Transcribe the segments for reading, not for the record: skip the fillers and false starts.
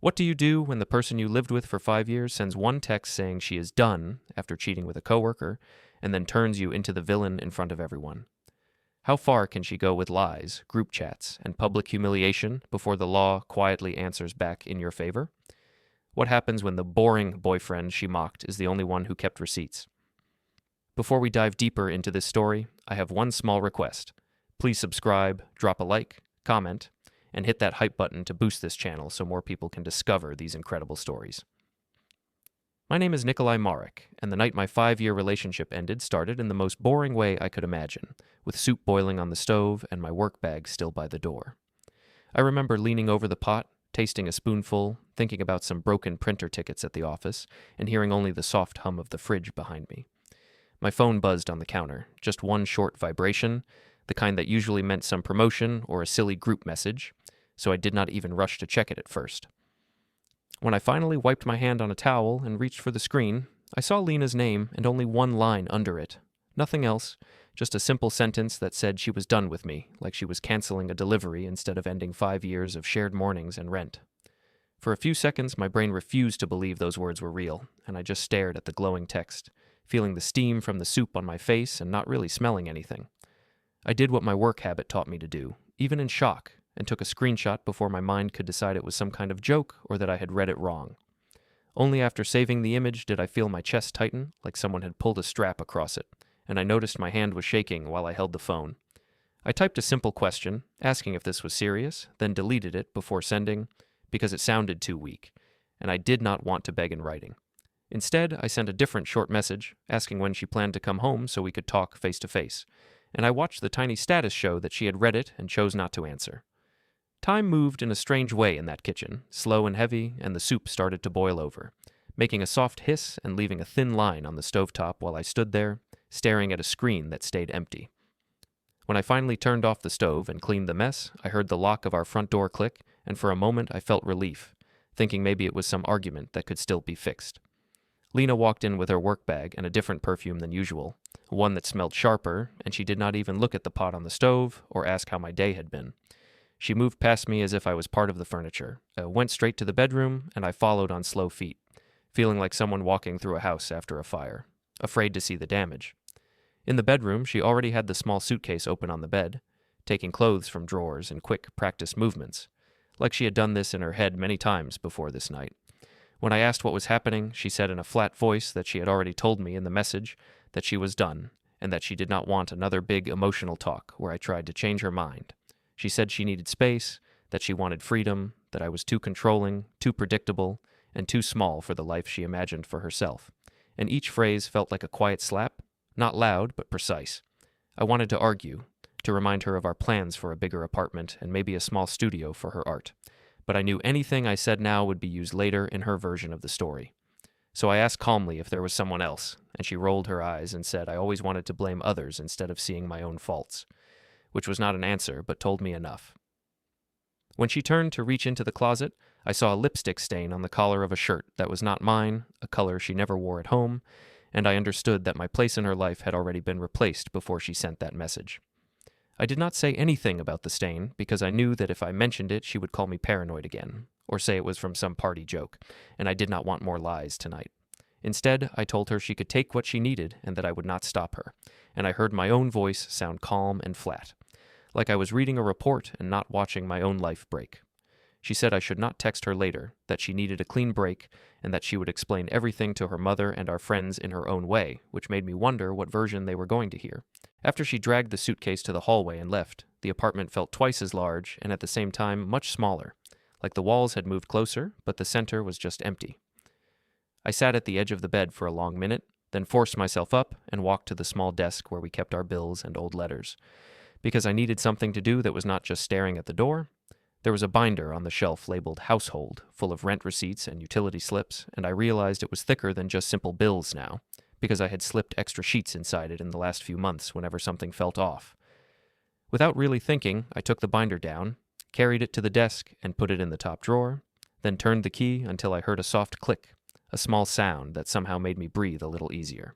What do you do when the person you lived with for 5 years sends one text saying she is done after cheating with a coworker, and then turns you into the villain in front of everyone? How far can she go with lies, group chats, and public humiliation before the law quietly answers back in your favor? What happens when the boring boyfriend she mocked is the only one who kept receipts? Before we dive deeper into this story, I have one small request. Please subscribe, drop a like, comment, and hit that hype button to boost this channel so more people can discover these incredible stories. My name is Nikolai Marek, and the night my 5-year relationship ended started in the most boring way I could imagine, with soup boiling on the stove and my work bag still by the door. I remember leaning over the pot, tasting a spoonful, thinking about some broken printer tickets at the office, and hearing only the soft hum of the fridge behind me. My phone buzzed on the counter, just one short vibration, the kind that usually meant some promotion or a silly group message, so I did not even rush to check it at first. When I finally wiped my hand on a towel and reached for the screen, I saw Lena's name and only one line under it. Nothing else, just a simple sentence that said she was done with me, like she was canceling a delivery instead of ending 5 years of shared mornings and rent. For a few seconds, my brain refused to believe those words were real, and I just stared at the glowing text, feeling the steam from the soup on my face and not really smelling anything. I did what my work habit taught me to do, even in shock, and took a screenshot before my mind could decide it was some kind of joke or that I had read it wrong. Only after saving the image did I feel my chest tighten, like someone had pulled a strap across it, and I noticed my hand was shaking while I held the phone. I typed a simple question, asking if this was serious, then deleted it before sending, because it sounded too weak, and I did not want to beg in writing. Instead, I sent a different short message, asking when she planned to come home so we could talk face to face, and I watched the tiny status show that she had read it and chose not to answer. Time moved in a strange way in that kitchen, slow and heavy, and the soup started to boil over, making a soft hiss and leaving a thin line on the stovetop while I stood there, staring at a screen that stayed empty. When I finally turned off the stove and cleaned the mess, I heard the lock of our front door click, and for a moment I felt relief, thinking maybe it was some argument that could still be fixed. Lena walked in with her work bag and a different perfume than usual, one that smelled sharper, and she did not even look at the pot on the stove or ask how my day had been. She moved past me as if I was part of the furniture, went straight to the bedroom, and I followed on slow feet, feeling like someone walking through a house after a fire, afraid to see the damage. In the bedroom, she already had the small suitcase open on the bed, taking clothes from drawers in quick, practiced movements, like she had done this in her head many times before this night. When I asked what was happening, she said in a flat voice that she had already told me in the message that she was done, and that she did not want another big emotional talk where I tried to change her mind. She said she needed space, that she wanted freedom, that I was too controlling, too predictable, and too small for the life she imagined for herself. And each phrase felt like a quiet slap, not loud, but precise. I wanted to argue, to remind her of our plans for a bigger apartment and maybe a small studio for her art. But I knew anything I said now would be used later in her version of the story. So I asked calmly if there was someone else, and she rolled her eyes and said I always wanted to blame others instead of seeing my own faults, which was not an answer, but told me enough. When she turned to reach into the closet, I saw a lipstick stain on the collar of a shirt that was not mine, a color she never wore at home, and I understood that my place in her life had already been replaced before she sent that message. I did not say anything about the stain because I knew that if I mentioned it, she would call me paranoid again, or say it was from some party joke, and I did not want more lies tonight. Instead, I told her she could take what she needed and that I would not stop her, and I heard my own voice sound calm and flat, like I was reading a report and not watching my own life break. She said I should not text her later, that she needed a clean break, and that she would explain everything to her mother and our friends in her own way, which made me wonder what version they were going to hear. After she dragged the suitcase to the hallway and left, the apartment felt twice as large and at the same time much smaller, like the walls had moved closer, but the center was just empty. I sat at the edge of the bed for a long minute, then forced myself up and walked to the small desk where we kept our bills and old letters. Because I needed something to do that was not just staring at the door, there was a binder on the shelf labeled Household, full of rent receipts and utility slips, and I realized it was thicker than just simple bills now, because I had slipped extra sheets inside it in the last few months whenever something felt off. Without really thinking, I took the binder down, carried it to the desk, and put it in the top drawer, then turned the key until I heard a soft click, a small sound that somehow made me breathe a little easier.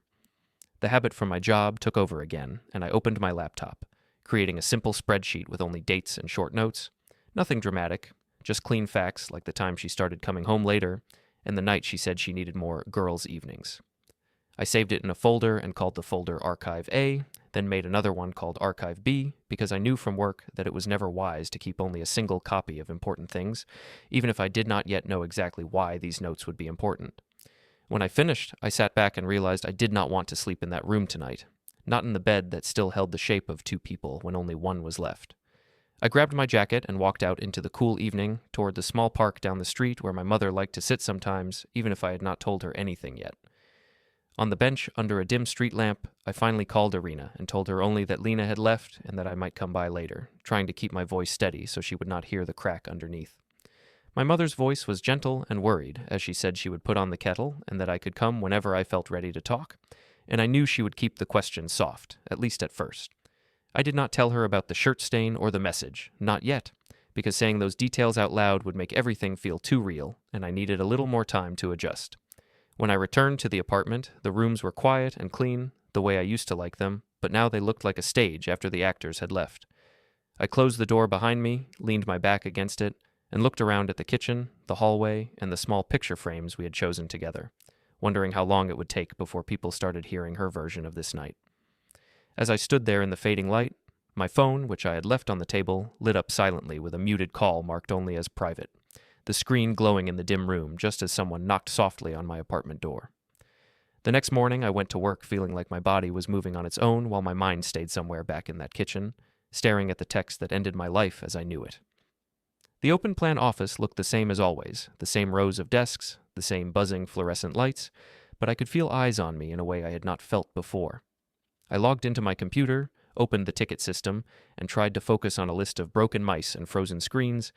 The habit from my job took over again, and I opened my laptop, creating a simple spreadsheet with only dates and short notes. Nothing dramatic, just clean facts like the time she started coming home later and the night she said she needed more girls' evenings. I saved it in a folder and called the folder Archive A, then made another one called Archive B because I knew from work that it was never wise to keep only a single copy of important things, even if I did not yet know exactly why these notes would be important. When I finished, I sat back and realized I did not want to sleep in that room tonight, not in the bed that still held the shape of two people when only one was left. I grabbed my jacket and walked out into the cool evening toward the small park down the street where my mother liked to sit sometimes, even if I had not told her anything yet. On the bench under a dim street lamp, I finally called Irina and told her only that Lena had left and that I might come by later, trying to keep my voice steady so she would not hear the crack underneath. My mother's voice was gentle and worried as she said she would put on the kettle and that I could come whenever I felt ready to talk, and I knew she would keep the questions soft, at least at first. I did not tell her about the shirt stain or the message, not yet, because saying those details out loud would make everything feel too real, and I needed a little more time to adjust. When I returned to the apartment, the rooms were quiet and clean, the way I used to like them, but now they looked like a stage after the actors had left. I closed the door behind me, leaned my back against it, and looked around at the kitchen, the hallway, and the small picture frames we had chosen together, wondering how long it would take before people started hearing her version of this night. As I stood there in the fading light, my phone, which I had left on the table, lit up silently with a muted call marked only as private, the screen glowing in the dim room just as someone knocked softly on my apartment door. The next morning, I went to work feeling like my body was moving on its own while my mind stayed somewhere back in that kitchen, staring at the text that ended my life as I knew it. The open-plan office looked the same as always, the same rows of desks, the same buzzing fluorescent lights, but I could feel eyes on me in a way I had not felt before. I logged into my computer, opened the ticket system, and tried to focus on a list of broken mice and frozen screens,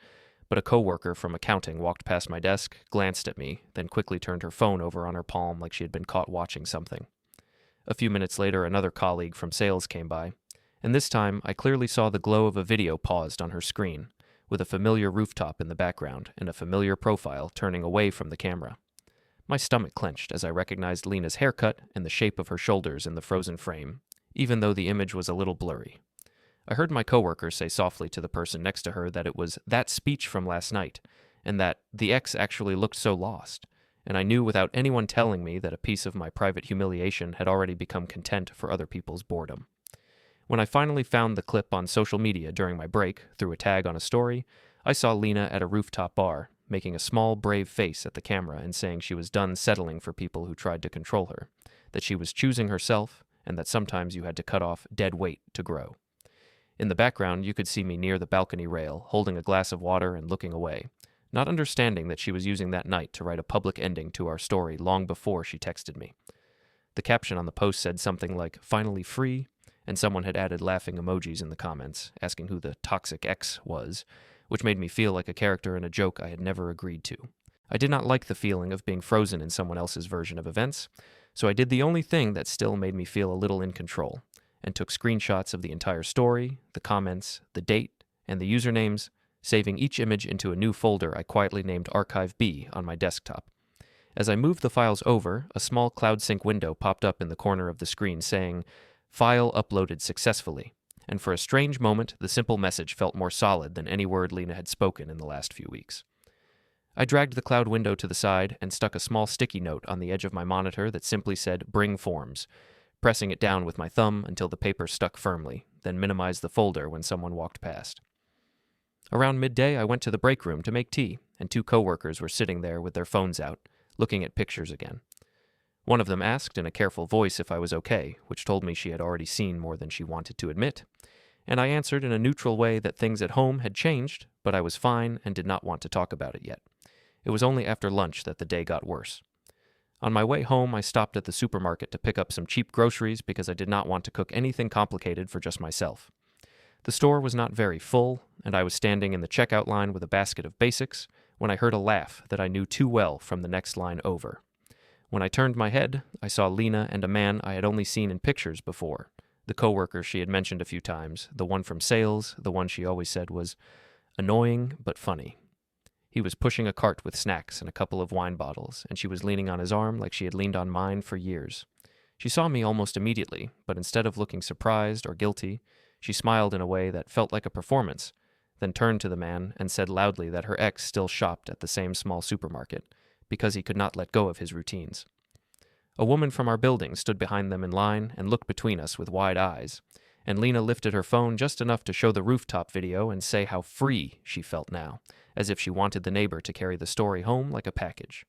but a coworker from accounting walked past my desk, glanced at me, then quickly turned her phone over on her palm like she had been caught watching something. A few minutes later, another colleague from sales came by, and this time I clearly saw the glow of a video paused on her screen, with a familiar rooftop in the background and a familiar profile turning away from the camera. My stomach clenched as I recognized Lena's haircut and the shape of her shoulders in the frozen frame, even though the image was a little blurry. I heard my coworker say softly to the person next to her that it was that speech from last night, and that the ex actually looked so lost, and I knew without anyone telling me that a piece of my private humiliation had already become content for other people's boredom. When I finally found the clip on social media during my break, through a tag on a story, I saw Lena at a rooftop bar, making a small, brave face at the camera and saying she was done settling for people who tried to control her, that she was choosing herself, and that sometimes you had to cut off dead weight to grow. In the background, you could see me near the balcony rail, holding a glass of water and looking away, not understanding that she was using that night to write a public ending to our story long before she texted me. The caption on the post said something like, "Finally free," and someone had added laughing emojis in the comments, asking who the toxic ex was, which made me feel like a character in a joke I had never agreed to. I did not like the feeling of being frozen in someone else's version of events, so I did the only thing that still made me feel a little in control, and took screenshots of the entire story, the comments, the date, and the usernames, saving each image into a new folder I quietly named Archive B on my desktop. As I moved the files over, a small CloudSync window popped up in the corner of the screen saying, "File uploaded successfully," and for a strange moment, the simple message felt more solid than any word Lena had spoken in the last few weeks. I dragged the cloud window to the side and stuck a small sticky note on the edge of my monitor that simply said, "Bring forms," pressing it down with my thumb until the paper stuck firmly, then minimized the folder when someone walked past. Around midday, I went to the break room to make tea, and two coworkers were sitting there with their phones out, looking at pictures again. One of them asked in a careful voice if I was okay, which told me she had already seen more than she wanted to admit, and I answered in a neutral way that things at home had changed, but I was fine and did not want to talk about it yet. It was only after lunch that the day got worse. On my way home, I stopped at the supermarket to pick up some cheap groceries because I did not want to cook anything complicated for just myself. The store was not very full, and I was standing in the checkout line with a basket of basics when I heard a laugh that I knew too well from the next line over. When I turned my head, I saw Lena and a man I had only seen in pictures before, the coworker she had mentioned a few times, the one from sales, the one she always said was annoying but funny. He was pushing a cart with snacks and a couple of wine bottles, and she was leaning on his arm like she had leaned on mine for years. She saw me almost immediately, but instead of looking surprised or guilty, she smiled in a way that felt like a performance, then turned to the man and said loudly that her ex still shopped at the same small supermarket, because he could not let go of his routines. A woman from our building stood behind them in line and looked between us with wide eyes, and Lena lifted her phone just enough to show the rooftop video and say how free she felt now, as if she wanted the neighbor to carry the story home like a package.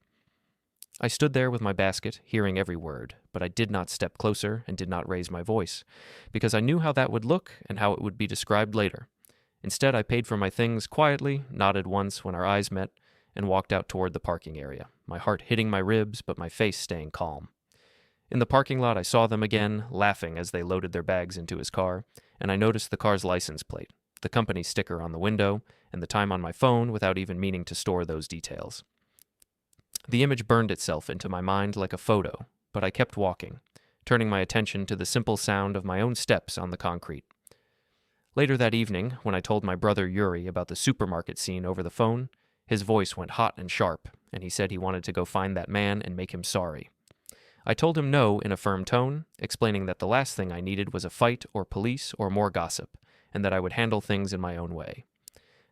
I stood there with my basket, hearing every word, but I did not step closer and did not raise my voice, because I knew how that would look and how it would be described later. Instead, I paid for my things quietly, nodded once when our eyes met, and walked out toward the parking area, my heart hitting my ribs, but my face staying calm. In the parking lot, I saw them again, laughing as they loaded their bags into his car, and I noticed the car's license plate, the company sticker on the window, and the time on my phone without even meaning to store those details. The image burned itself into my mind like a photo, but I kept walking, turning my attention to the simple sound of my own steps on the concrete. Later that evening, when I told my brother Yuri about the supermarket scene over the phone, his voice went hot and sharp, and he said he wanted to go find that man and make him sorry. I told him no in a firm tone, explaining that the last thing I needed was a fight or police or more gossip, and that I would handle things in my own way.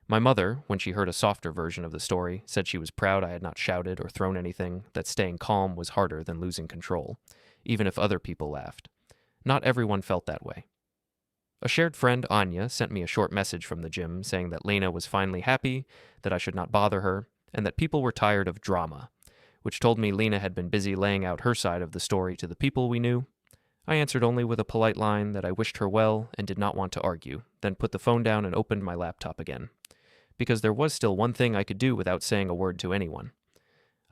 My mother, when she heard a softer version of the story, said she was proud I had not shouted or thrown anything, that staying calm was harder than losing control, even if other people laughed. Not everyone felt that way. A shared friend, Anya, sent me a short message from the gym saying that Lena was finally happy, that I should not bother her, and that people were tired of drama, which told me Lena had been busy laying out her side of the story to the people we knew. I answered only with a polite line that I wished her well and did not want to argue, then put the phone down and opened my laptop again, because there was still one thing I could do without saying a word to anyone.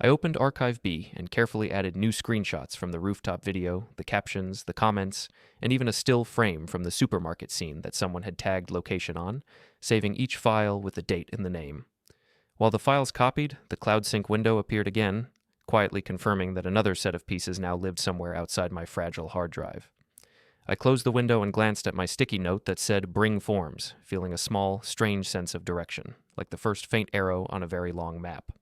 I opened Archive B and carefully added new screenshots from the rooftop video, the captions, the comments, and even a still frame from the supermarket scene that someone had tagged location on, saving each file with the date in the name. While the files copied, the Cloud Sync window appeared again, quietly confirming that another set of pieces now lived somewhere outside my fragile hard drive. I closed the window and glanced at my sticky note that said "Bring forms," feeling a small, strange sense of direction, like the first faint arrow on a very long map.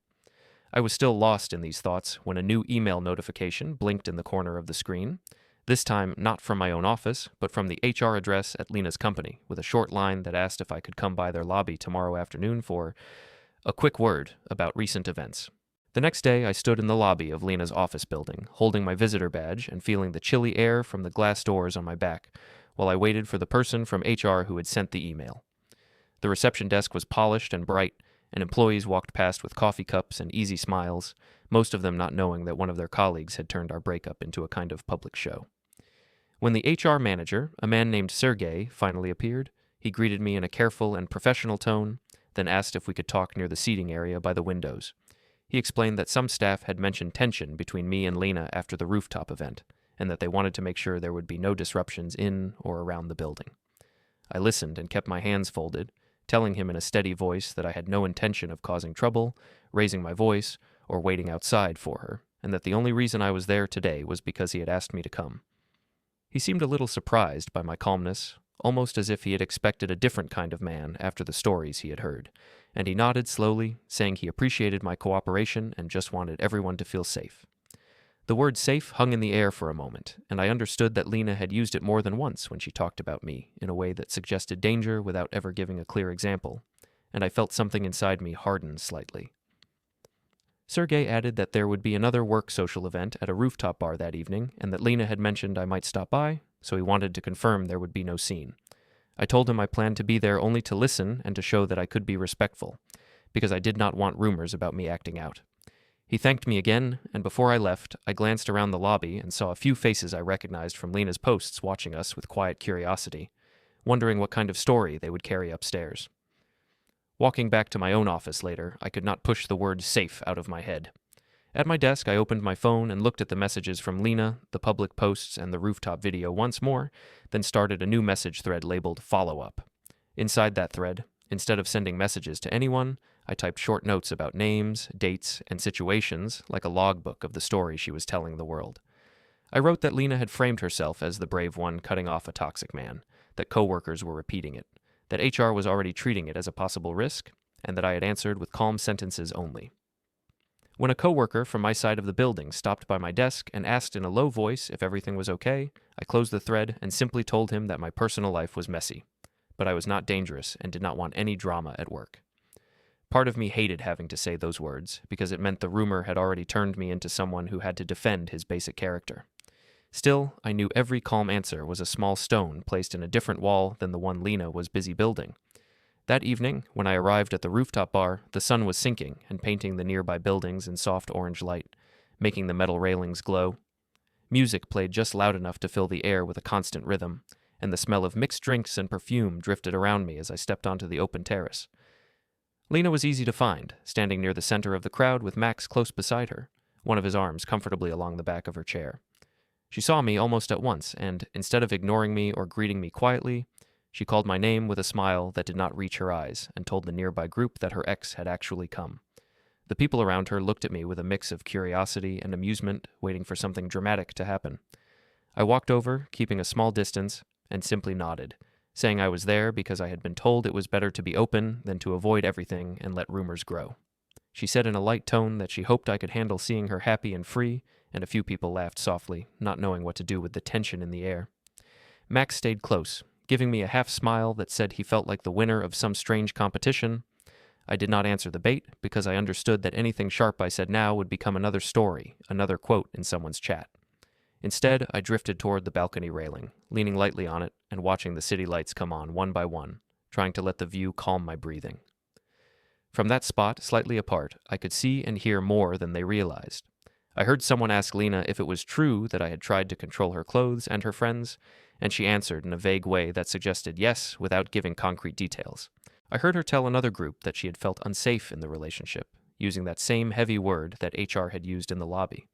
I was still lost in these thoughts when a new email notification blinked in the corner of the screen, this time not from my own office, but from the HR address at Lena's company, with a short line that asked if I could come by their lobby tomorrow afternoon for a quick word about recent events. The next day, I stood in the lobby of Lena's office building, holding my visitor badge and feeling the chilly air from the glass doors on my back, while I waited for the person from HR who had sent the email. The reception desk was polished and bright, and employees walked past with coffee cups and easy smiles, most of them not knowing that one of their colleagues had turned our breakup into a kind of public show. When the HR manager, a man named Sergey, finally appeared, he greeted me in a careful and professional tone, then asked if we could talk near the seating area by the windows. He explained that some staff had mentioned tension between me and Lena after the rooftop event, and that they wanted to make sure there would be no disruptions in or around the building. I listened and kept my hands folded, telling him in a steady voice that I had no intention of causing trouble, raising my voice, or waiting outside for her, and that the only reason I was there today was because he had asked me to come. He seemed a little surprised by my calmness, almost as if he had expected a different kind of man after the stories he had heard, and he nodded slowly, saying he appreciated my cooperation and just wanted everyone to feel safe. The word safe hung in the air for a moment, and I understood that Lena had used it more than once when she talked about me, in a way that suggested danger without ever giving a clear example, and I felt something inside me harden slightly. Sergey added that there would be another work social event at a rooftop bar that evening, and that Lena had mentioned I might stop by, so he wanted to confirm there would be no scene. I told him I planned to be there only to listen and to show that I could be respectful, because I did not want rumors about me acting out. He thanked me again, and before I left, I glanced around the lobby and saw a few faces I recognized from Lena's posts watching us with quiet curiosity, wondering what kind of story they would carry upstairs. Walking back to my own office later, I could not push the word safe out of my head. At my desk, I opened my phone and looked at the messages from Lena, the public posts, and the rooftop video once more, then started a new message thread labeled Follow-Up. Inside that thread, instead of sending messages to anyone, I typed short notes about names, dates, and situations, like a logbook of the story she was telling the world. I wrote that Lena had framed herself as the brave one cutting off a toxic man, that coworkers were repeating it, that HR was already treating it as a possible risk, and that I had answered with calm sentences only. When a coworker from my side of the building stopped by my desk and asked in a low voice if everything was okay, I closed the thread and simply told him that my personal life was messy. but I was not dangerous and did not want any drama at work. Part of me hated having to say those words, because it meant the rumor had already turned me into someone who had to defend his basic character. Still, I knew every calm answer was a small stone placed in a different wall than the one Lena was busy building. That evening, when I arrived at the rooftop bar, the sun was sinking and painting the nearby buildings in soft orange light, making the metal railings glow. Music played just loud enough to fill the air with a constant rhythm, and the smell of mixed drinks and perfume drifted around me as I stepped onto the open terrace. Lena was easy to find, standing near the center of the crowd with Max close beside her, one of his arms comfortably along the back of her chair. She saw me almost at once, and instead of ignoring me or greeting me quietly, she called my name with a smile that did not reach her eyes and told the nearby group that her ex had actually come. The people around her looked at me with a mix of curiosity and amusement, waiting for something dramatic to happen. I walked over, keeping a small distance, and simply nodded, saying I was there because I had been told it was better to be open than to avoid everything and let rumors grow. She said in a light tone that she hoped I could handle seeing her happy and free, and a few people laughed softly, not knowing what to do with the tension in the air. Max stayed close, giving me a half smile that said he felt like the winner of some strange competition. I did not answer the bait because I understood that anything sharp I said now would become another story, another quote in someone's chat. Instead, I drifted toward the balcony railing, leaning lightly on it and watching the city lights come on one by one, trying to let the view calm my breathing. From that spot, slightly apart, I could see and hear more than they realized. I heard someone ask Lena if it was true that I had tried to control her clothes and her friends, and she answered in a vague way that suggested yes without giving concrete details. I heard her tell another group that she had felt unsafe in the relationship, using that same heavy word that HR had used in the lobby.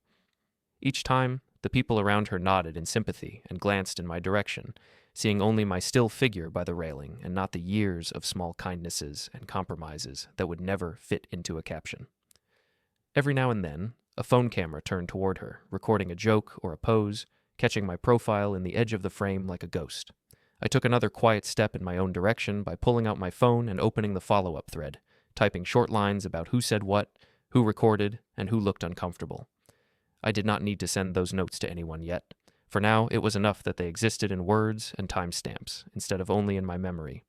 Each time, the people around her nodded in sympathy and glanced in my direction, seeing only my still figure by the railing and not the years of small kindnesses and compromises that would never fit into a caption. Every now and then, a phone camera turned toward her, recording a joke or a pose, catching my profile in the edge of the frame like a ghost. I took another quiet step in my own direction by pulling out my phone and opening the follow-up thread, typing short lines about who said what, who recorded, and who looked uncomfortable. I did not need to send those notes to anyone yet. For now, it was enough that they existed in words and timestamps, instead of only in my memory.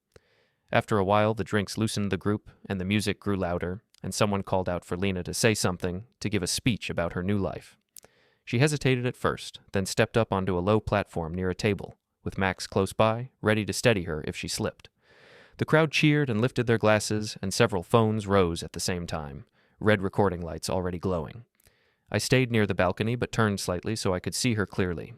After a while, the drinks loosened the group, and the music grew louder, and someone called out for Lena to say something, to give a speech about her new life. She hesitated at first, then stepped up onto a low platform near a table, with Max close by, ready to steady her if she slipped. The crowd cheered and lifted their glasses, and several phones rose at the same time, red recording lights already glowing. I stayed near the balcony but turned slightly so I could see her clearly.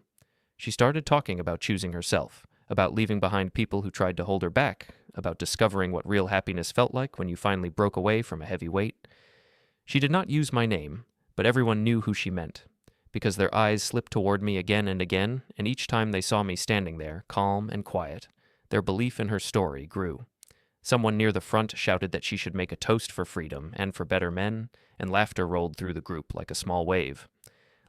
She started talking about choosing herself, about leaving behind people who tried to hold her back, about discovering what real happiness felt like when you finally broke away from a heavy weight. She did not use my name, but everyone knew who she meant, because their eyes slipped toward me again, and each time they saw me standing there, calm and quiet, their belief in her story grew. Someone near the front shouted that she should make a toast for freedom and for better men, and laughter rolled through the group like a small wave.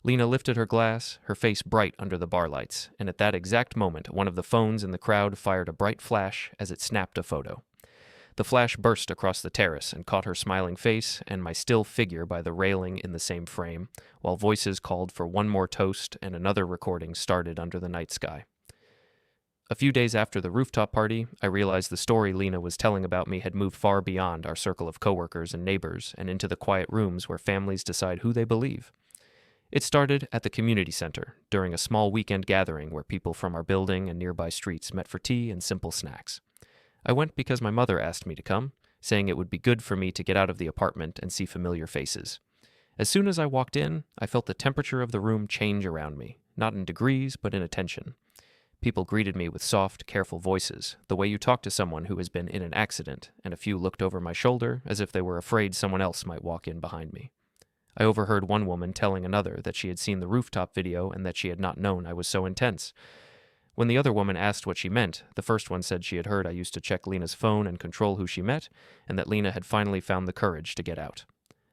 Lena lifted her glass, her face bright under the bar lights, and at that exact moment, one of the phones in the crowd fired a bright flash as it snapped a photo. The flash burst across the terrace and caught her smiling face and my still figure by the railing in the same frame, while voices called for one more toast and another recording started under the night sky. A few days after the rooftop party, I realized the story Lena was telling about me had moved far beyond our circle of coworkers and neighbors and into the quiet rooms where families decide who they believe. It started at the community center during a small weekend gathering where people from our building and nearby streets met for tea and simple snacks. I went because my mother asked me to come, saying it would be good for me to get out of the apartment and see familiar faces. As soon as I walked in, I felt the temperature of the room change around me, not in degrees, but in attention. People greeted me with soft, careful voices, the way you talk to someone who has been in an accident, and a few looked over my shoulder as if they were afraid someone else might walk in behind me. I overheard one woman telling another that she had seen the rooftop video and that she had not known I was so intense. When the other woman asked what she meant, the first one said she had heard I used to check Lena's phone and control who she met, and that Lena had finally found the courage to get out.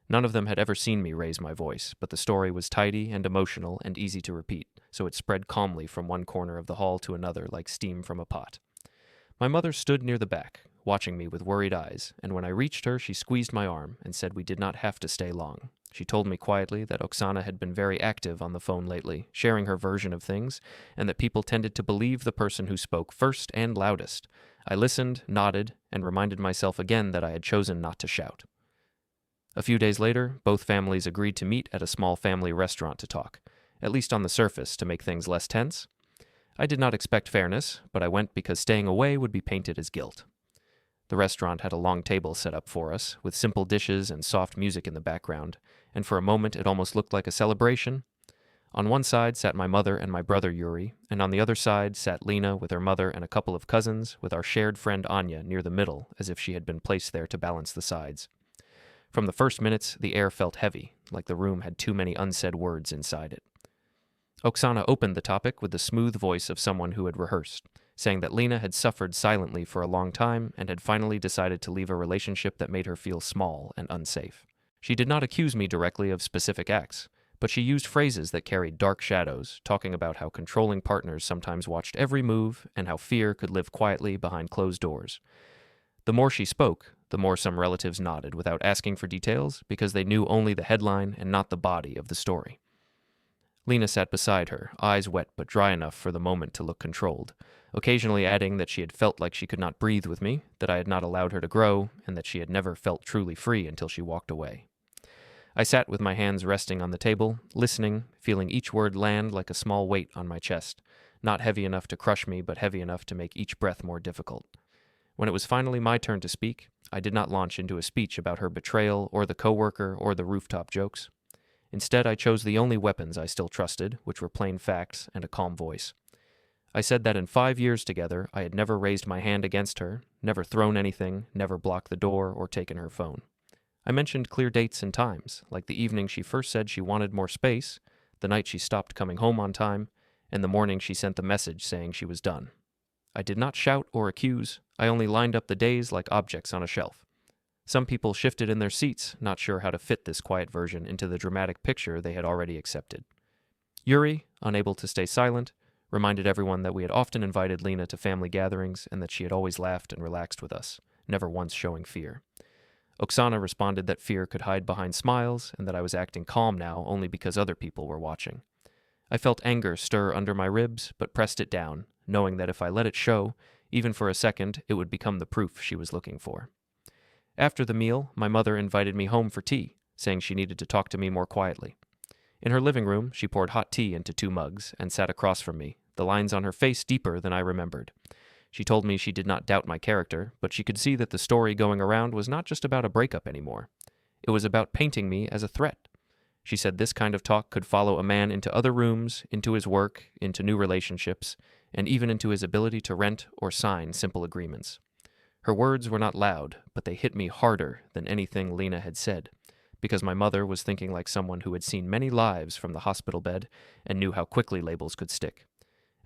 None of them had ever seen me raise my voice, but the story was tidy and emotional and easy to repeat, so it spread calmly from one corner of the hall to another like steam from a pot. My mother stood near the back, watching me with worried eyes, and when I reached her, she squeezed my arm and said we did not have to stay long. She told me quietly that Oksana had been very active on the phone lately, sharing her version of things, and that people tended to believe the person who spoke first and loudest. I listened, nodded, and reminded myself again that I had chosen not to shout. A few days later, both families agreed to meet at a small family restaurant to talk, at least on the surface, to make things less tense. I did not expect fairness, but I went because staying away would be painted as guilt. The restaurant had a long table set up for us, with simple dishes and soft music in the background, and for a moment it almost looked like a celebration. On one side sat my mother and my brother Yuri, and on the other side sat Lena with her mother and a couple of cousins, with our shared friend Anya near the middle, as if she had been placed there to balance the sides. From the first minutes, the air felt heavy, like the room had too many unsaid words inside it. Oksana opened the topic with the smooth voice of someone who had rehearsed, saying that Lena had suffered silently for a long time and had finally decided to leave a relationship that made her feel small and unsafe. She did not accuse me directly of specific acts, but she used phrases that carried dark shadows, talking about how controlling partners sometimes watched every move and how fear could live quietly behind closed doors. The more she spoke, the more some relatives nodded without asking for details because they knew only the headline and not the body of the story. Lena sat beside her, eyes wet but dry enough for the moment to look controlled, occasionally adding that she had felt like she could not breathe with me, that I had not allowed her to grow, and that she had never felt truly free until she walked away. I sat with my hands resting on the table, listening, feeling each word land like a small weight on my chest, not heavy enough to crush me, but heavy enough to make each breath more difficult. When it was finally my turn to speak, I did not launch into a speech about her betrayal or the coworker or the rooftop jokes. Instead, I chose the only weapons I still trusted, which were plain facts and a calm voice. I said that in 5 years together, I had never raised my hand against her, never thrown anything, never blocked the door or taken her phone. I mentioned clear dates and times, like the evening she first said she wanted more space, the night she stopped coming home on time, and the morning she sent the message saying she was done. I did not shout or accuse, I only lined up the days like objects on a shelf. Some people shifted in their seats, not sure how to fit this quiet version into the dramatic picture they had already accepted. Yuri, unable to stay silent, reminded everyone that we had often invited Lena to family gatherings and that she had always laughed and relaxed with us, never once showing fear. Oksana responded that fear could hide behind smiles and that I was acting calm now only because other people were watching. I felt anger stir under my ribs, but pressed it down, knowing that if I let it show, even for a second, it would become the proof she was looking for. After the meal, my mother invited me home for tea, saying she needed to talk to me more quietly. In her living room, she poured hot tea into 2 mugs and sat across from me, the lines on her face deeper than I remembered. She told me she did not doubt my character, but she could see that the story going around was not just about a breakup anymore. It was about painting me as a threat. She said this kind of talk could follow a man into other rooms, into his work, into new relationships, and even into his ability to rent or sign simple agreements. Her words were not loud, but they hit me harder than anything Lena had said, because my mother was thinking like someone who had seen many lives from the hospital bed and knew how quickly labels could stick.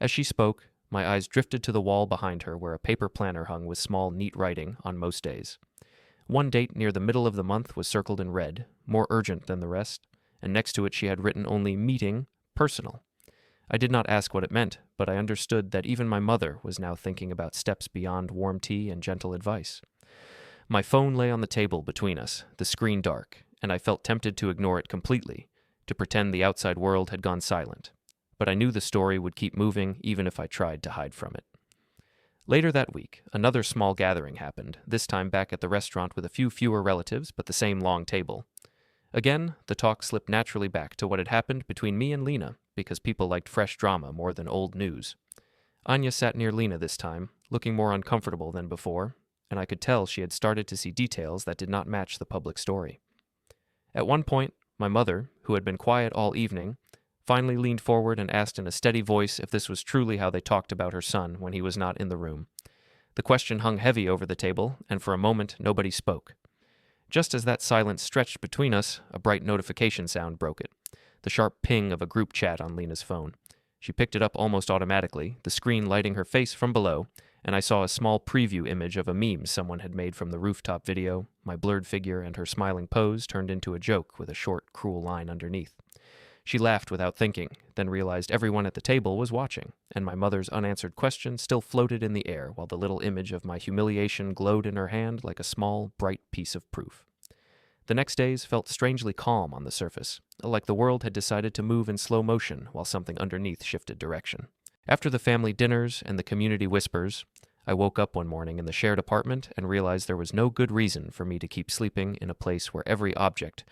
As she spoke, my eyes drifted to the wall behind her where a paper planner hung with small, neat writing on most days. One date near the middle of the month was circled in red, more urgent than the rest, and next to it she had written only meeting, personal. I did not ask what it meant, but I understood that even my mother was now thinking about steps beyond warm tea and gentle advice. My phone lay on the table between us, the screen dark, and I felt tempted to ignore it completely, to pretend the outside world had gone silent. But I knew the story would keep moving even if I tried to hide from it. Later that week, another small gathering happened, this time back at the restaurant with a few fewer relatives but the same long table. Again, the talk slipped naturally back to what had happened between me and Lena, because people liked fresh drama more than old news. Anya sat near Lena this time, looking more uncomfortable than before, and I could tell she had started to see details that did not match the public story. At one point, my mother, who had been quiet all evening, finally leaned forward and asked in a steady voice if this was truly how they talked about her son when he was not in the room. The question hung heavy over the table, and for a moment nobody spoke. Just as that silence stretched between us, a bright notification sound broke it, the sharp ping of a group chat on Lena's phone. She picked it up almost automatically, the screen lighting her face from below, and I saw a small preview image of a meme someone had made from the rooftop video, my blurred figure and her smiling pose turned into a joke with a short, cruel line underneath. She laughed without thinking, then realized everyone at the table was watching, and my mother's unanswered question still floated in the air while the little image of my humiliation glowed in her hand like a small, bright piece of proof. The next days felt strangely calm on the surface, like the world had decided to move in slow motion while something underneath shifted direction. After the family dinners and the community whispers, I woke up one morning in the shared apartment and realized there was no good reason for me to keep sleeping in a place where every object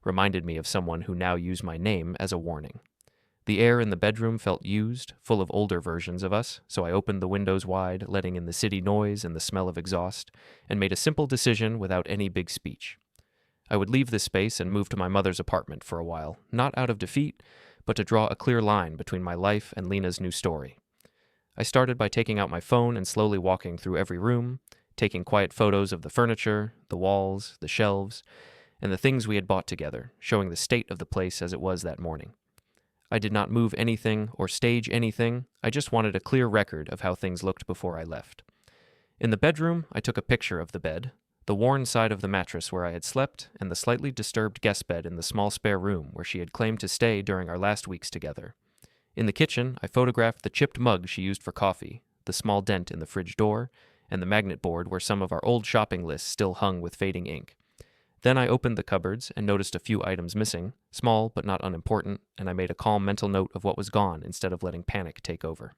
reminded me of someone who now used my name as a warning. The air in the bedroom felt used, full of older versions of us, so I opened the windows wide, letting in the city noise and the smell of exhaust, and made a simple decision without any big speech. I would leave this space and move to my mother's apartment for a while, not out of defeat, but to draw a clear line between my life and Lena's new story. I started by taking out my phone and slowly walking through every room, taking quiet photos of the furniture, the walls, the shelves, and the things we had bought together, showing the state of the place as it was that morning. I did not move anything or stage anything, I just wanted a clear record of how things looked before I left. In the bedroom, I took a picture of the bed, the worn side of the mattress where I had slept, and the slightly disturbed guest bed in the small spare room where she had claimed to stay during our last weeks together. In the kitchen, I photographed the chipped mug she used for coffee, the small dent in the fridge door, and the magnet board where some of our old shopping lists still hung with fading ink. Then I opened the cupboards and noticed a few items missing, small but not unimportant, and I made a calm mental note of what was gone instead of letting panic take over.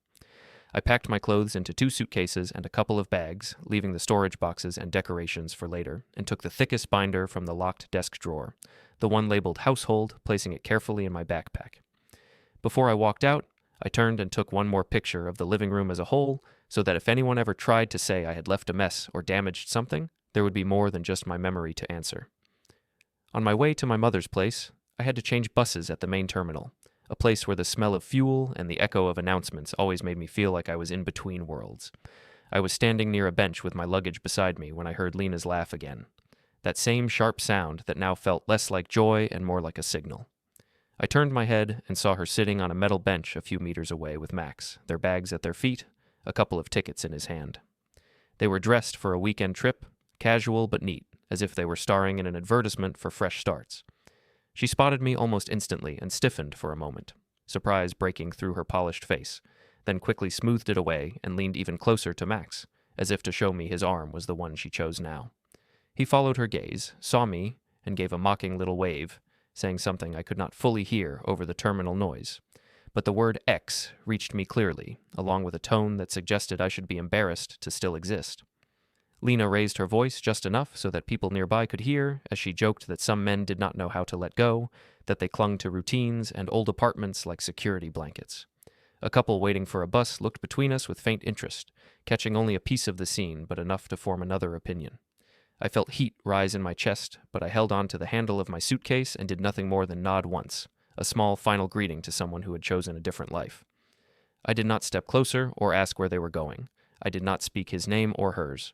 I packed my clothes into 2 suitcases and a couple of bags, leaving the storage boxes and decorations for later, and took the thickest binder from the locked desk drawer, the one labeled household, placing it carefully in my backpack. Before I walked out, I turned and took one more picture of the living room as a whole, so that if anyone ever tried to say I had left a mess or damaged something, there would be more than just my memory to answer. On my way to my mother's place, I had to change buses at the main terminal, a place where the smell of fuel and the echo of announcements always made me feel like I was in between worlds. I was standing near a bench with my luggage beside me when I heard Lena's laugh again. That same sharp sound that now felt less like joy and more like a signal. I turned my head and saw her sitting on a metal bench a few meters away with Max, their bags at their feet, a couple of tickets in his hand. They were dressed for a weekend trip, casual but neat, as if they were starring in an advertisement for fresh starts. She spotted me almost instantly and stiffened for a moment, surprise breaking through her polished face, then quickly smoothed it away and leaned even closer to Max, as if to show me his arm was the one she chose now. He followed her gaze, saw me, and gave a mocking little wave, saying something I could not fully hear over the terminal noise. But the word X reached me clearly, along with a tone that suggested I should be embarrassed to still exist. Lena raised her voice just enough so that people nearby could hear, as she joked that some men did not know how to let go, that they clung to routines and old apartments like security blankets. A couple waiting for a bus looked between us with faint interest, catching only a piece of the scene but enough to form another opinion. I felt heat rise in my chest, but I held on to the handle of my suitcase and did nothing more than nod once, a small final greeting to someone who had chosen a different life. I did not step closer or ask where they were going. I did not speak his name or hers.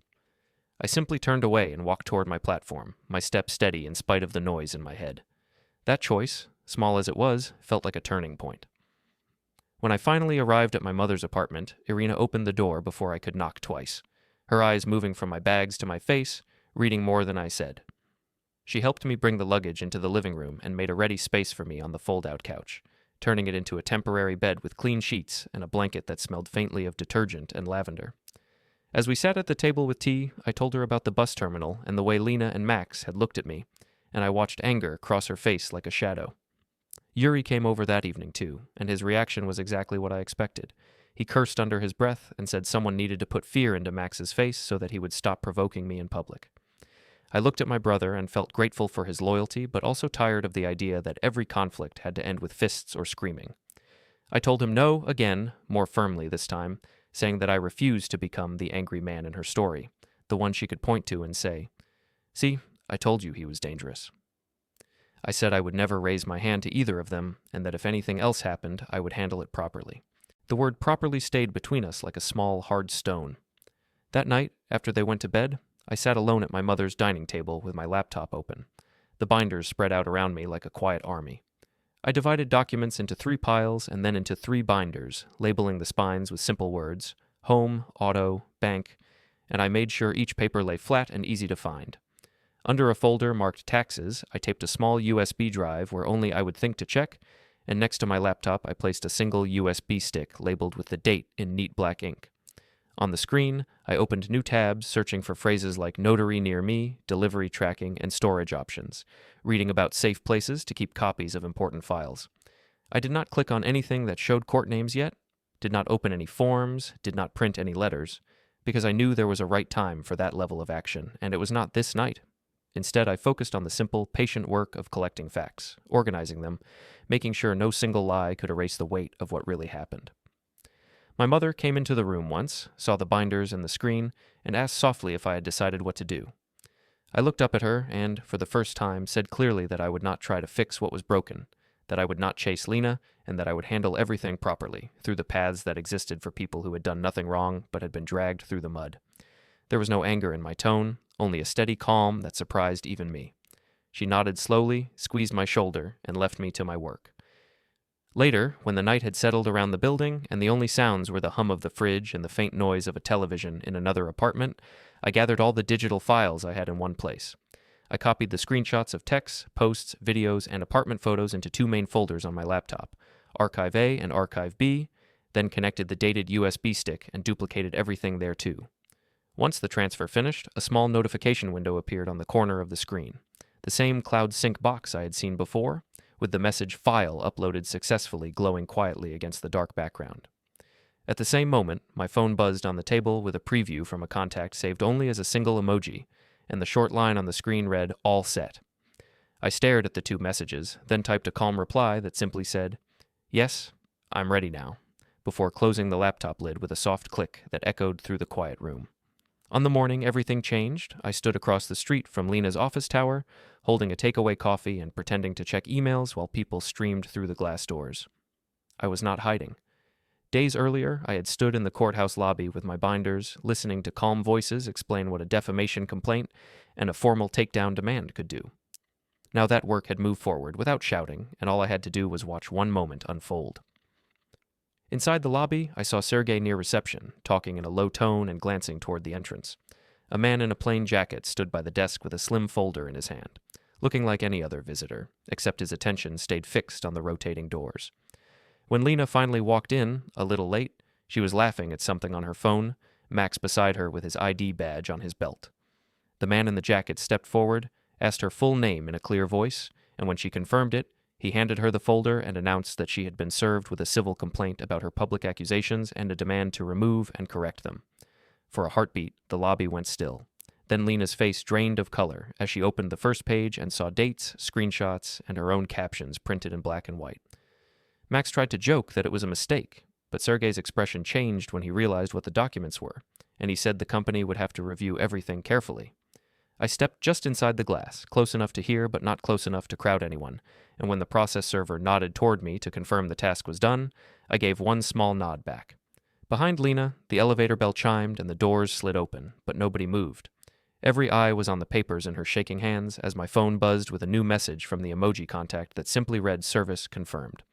I simply turned away and walked toward my platform, my step steady in spite of the noise in my head. That choice, small as it was, felt like a turning point. When I finally arrived at my mother's apartment, Irina opened the door before I could knock twice, her eyes moving from my bags to my face, reading more than I said. She helped me bring the luggage into the living room and made a ready space for me on the fold-out couch, turning it into a temporary bed with clean sheets and a blanket that smelled faintly of detergent and lavender. As we sat at the table with tea, I told her about the bus terminal and the way Lena and Max had looked at me, and I watched anger cross her face like a shadow. Yuri came over that evening too, and his reaction was exactly what I expected. He cursed under his breath and said someone needed to put fear into Max's face so that he would stop provoking me in public. I looked at my brother and felt grateful for his loyalty, but also tired of the idea that every conflict had to end with fists or screaming. I told him no again, more firmly this time, saying that I refused to become the angry man in her story, the one she could point to and say, "See, I told you he was dangerous." I said I would never raise my hand to either of them, and that if anything else happened, I would handle it properly. The word properly stayed between us like a small, hard stone. That night, after they went to bed, I sat alone at my mother's dining table with my laptop open, the binders spread out around me like a quiet army. I divided documents into 3 piles and then into 3 binders, labeling the spines with simple words, home, auto, bank, and I made sure each paper lay flat and easy to find. Under a folder marked taxes, I taped a small USB drive where only I would think to check, and next to my laptop I placed a single USB stick labeled with the date in neat black ink. On the screen, I opened new tabs searching for phrases like notary near me, delivery tracking, and storage options, reading about safe places to keep copies of important files. I did not click on anything that showed court names yet, did not open any forms, did not print any letters, because I knew there was a right time for that level of action, and it was not this night. Instead, I focused on the simple, patient work of collecting facts, organizing them, making sure no single lie could erase the weight of what really happened. My mother came into the room once, saw the binders and the screen, and asked softly if I had decided what to do. I looked up at her and, for the first time, said clearly that I would not try to fix what was broken, that I would not chase Lena, and that I would handle everything properly, through the paths that existed for people who had done nothing wrong but had been dragged through the mud. There was no anger in my tone, only a steady calm that surprised even me. She nodded slowly, squeezed my shoulder, and left me to my work. Later, when the night had settled around the building and the only sounds were the hum of the fridge and the faint noise of a television in another apartment, I gathered all the digital files I had in one place. I copied the screenshots of texts, posts, videos, and apartment photos into two main folders on my laptop, Archive A and Archive B, then connected the dated USB stick and duplicated everything there too. Once the transfer finished, a small notification window appeared on the corner of the screen. The same Cloud Sync box I had seen before, with the message "File" uploaded successfully glowing quietly against the dark background. At the same moment, my phone buzzed on the table with a preview from a contact saved only as a single emoji, and the short line on the screen read, "All set." I stared at the two messages, then typed a calm reply that simply said, "Yes, I'm ready now," before closing the laptop lid with a soft click that echoed through the quiet room. On the morning everything changed, I stood across the street from Lena's office tower, holding a takeaway coffee and pretending to check emails while people streamed through the glass doors. I was not hiding. Days earlier, I had stood in the courthouse lobby with my binders, listening to calm voices explain what a defamation complaint and a formal takedown demand could do. Now that work had moved forward without shouting, and all I had to do was watch one moment unfold. Inside the lobby, I saw Sergei near reception, talking in a low tone and glancing toward the entrance. A man in a plain jacket stood by the desk with a slim folder in his hand, looking like any other visitor, except his attention stayed fixed on the rotating doors. When Lena finally walked in, a little late, she was laughing at something on her phone, Max beside her with his ID badge on his belt. The man in the jacket stepped forward, asked her full name in a clear voice, and when she confirmed it, he handed her the folder and announced that she had been served with a civil complaint about her public accusations and a demand to remove and correct them. For a heartbeat, the lobby went still. Then Lena's face drained of color as she opened the first page and saw dates, screenshots, and her own captions printed in black and white. Max tried to joke that it was a mistake, but Sergei's expression changed when he realized what the documents were, and he said the company would have to review everything carefully. I stepped just inside the glass, close enough to hear but not close enough to crowd anyone, and when the process server nodded toward me to confirm the task was done, I gave one small nod back. Behind Lena, the elevator bell chimed and the doors slid open, but nobody moved. Every eye was on the papers in her shaking hands as my phone buzzed with a new message from the emoji contact that simply read "Service confirmed."